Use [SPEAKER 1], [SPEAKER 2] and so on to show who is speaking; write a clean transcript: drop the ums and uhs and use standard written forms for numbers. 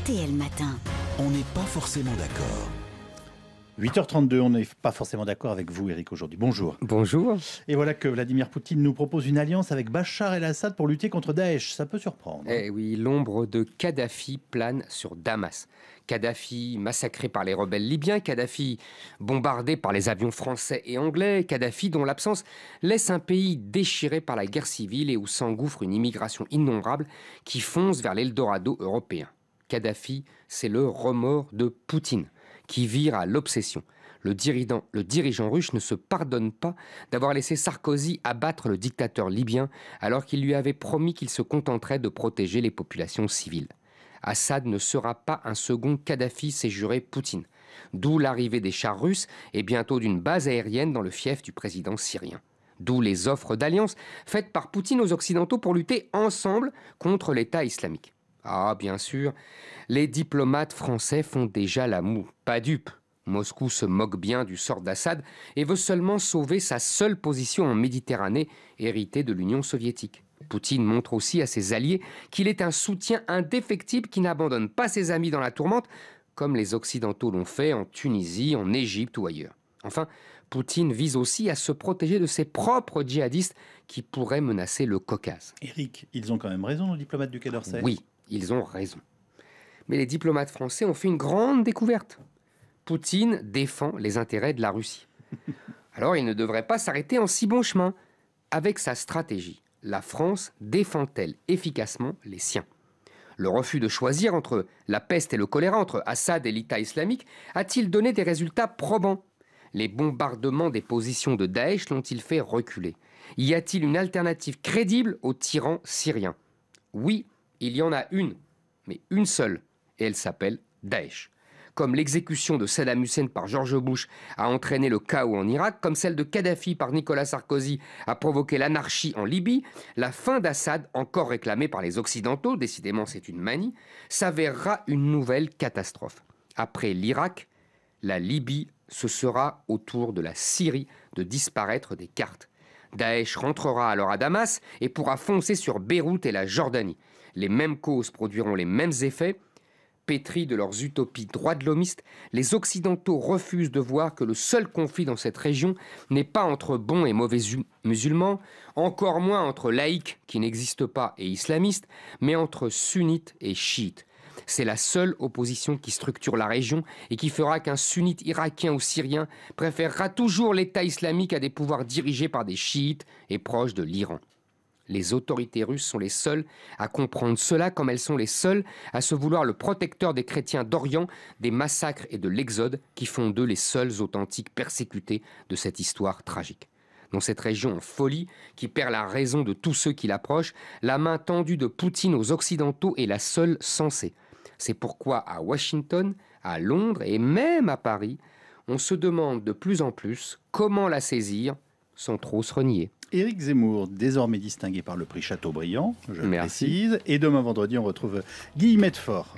[SPEAKER 1] RTL Matin.
[SPEAKER 2] On n'est pas forcément d'accord.
[SPEAKER 3] 8h32, on n'est pas forcément d'accord avec vous, Eric, aujourd'hui. Bonjour.
[SPEAKER 4] Bonjour.
[SPEAKER 3] Et voilà que Vladimir Poutine nous propose une alliance avec Bachar el-Assad pour lutter contre Daesh. Ça peut surprendre.
[SPEAKER 4] Eh oui, l'ombre de Kadhafi plane sur Damas. Kadhafi massacré par les rebelles libyens, Kadhafi bombardé par les avions français et anglais, Kadhafi dont l'absence laisse un pays déchiré par la guerre civile et où s'engouffre une immigration innombrable qui fonce vers l'Eldorado européen. Kadhafi, c'est le remords de Poutine qui vire à l'obsession. Le dirigeant russe ne se pardonne pas d'avoir laissé Sarkozy abattre le dictateur libyen alors qu'il lui avait promis qu'il se contenterait de protéger les populations civiles. Assad ne sera pas un second Kadhafi, s'est juré Poutine. D'où l'arrivée des chars russes et bientôt d'une base aérienne dans le fief du président syrien. D'où les offres d'alliance faites par Poutine aux Occidentaux pour lutter ensemble contre l'État islamique. Ah, bien sûr, les diplomates français font déjà la moue. Pas dupes. Moscou se moque bien du sort d'Assad et veut seulement sauver sa seule position en Méditerranée, héritée de l'Union soviétique. Poutine montre aussi à ses alliés qu'il est un soutien indéfectible qui n'abandonne pas ses amis dans la tourmente, comme les Occidentaux l'ont fait en Tunisie, en Égypte ou ailleurs. Enfin, Poutine vise aussi à se protéger de ses propres djihadistes qui pourraient menacer le Caucase.
[SPEAKER 3] Eric, ils ont quand même raison, nos diplomates du Quai d'Orsay.
[SPEAKER 4] Oui, ils ont raison. Mais les diplomates français ont fait une grande découverte. Poutine défend les intérêts de la Russie. Alors il ne devrait pas s'arrêter en si bon chemin. Avec sa stratégie, la France défend-elle efficacement les siens? Le refus de choisir entre la peste et le choléra, entre Assad et l'État islamique, a-t-il donné des résultats probants? Les bombardements des positions de Daesh l'ont-ils fait reculer? Y a-t-il une alternative crédible au tyran syrien? Oui, il y en a une, mais une seule, et elle s'appelle Daesh. Comme l'exécution de Saddam Hussein par George Bush a entraîné le chaos en Irak, comme celle de Kadhafi par Nicolas Sarkozy a provoqué l'anarchie en Libye, la fin d'Assad, encore réclamée par les Occidentaux, décidément c'est une manie, s'avérera une nouvelle catastrophe. Après l'Irak, la Libye, ce sera au tour de la Syrie de disparaître des cartes. Daesh rentrera alors à Damas et pourra foncer sur Beyrouth et la Jordanie. Les mêmes causes produiront les mêmes effets. Pétris de leurs utopies droits de l'homiste, les Occidentaux refusent de voir que le seul conflit dans cette région n'est pas entre bons et mauvais musulmans, encore moins entre laïcs qui n'existent pas et islamistes, mais entre sunnites et chiites. C'est la seule opposition qui structure la région et qui fera qu'un sunnite irakien ou syrien préférera toujours l'État islamique à des pouvoirs dirigés par des chiites et proches de l'Iran. Les autorités russes sont les seules à comprendre cela, comme elles sont les seules à se vouloir le protecteur des chrétiens d'Orient, des massacres et de l'exode qui font d'eux les seuls authentiques persécutés de cette histoire tragique. Dans cette région en folie, qui perd la raison de tous ceux qui l'approchent, la main tendue de Poutine aux Occidentaux est la seule sensée. C'est pourquoi à Washington, à Londres et même à Paris, on se demande de plus en plus comment la saisir sans trop se renier.
[SPEAKER 3] Éric Zemmour, désormais distingué par le prix Chateaubriand, je le précise. Et demain vendredi, on retrouve Guillemette Faure.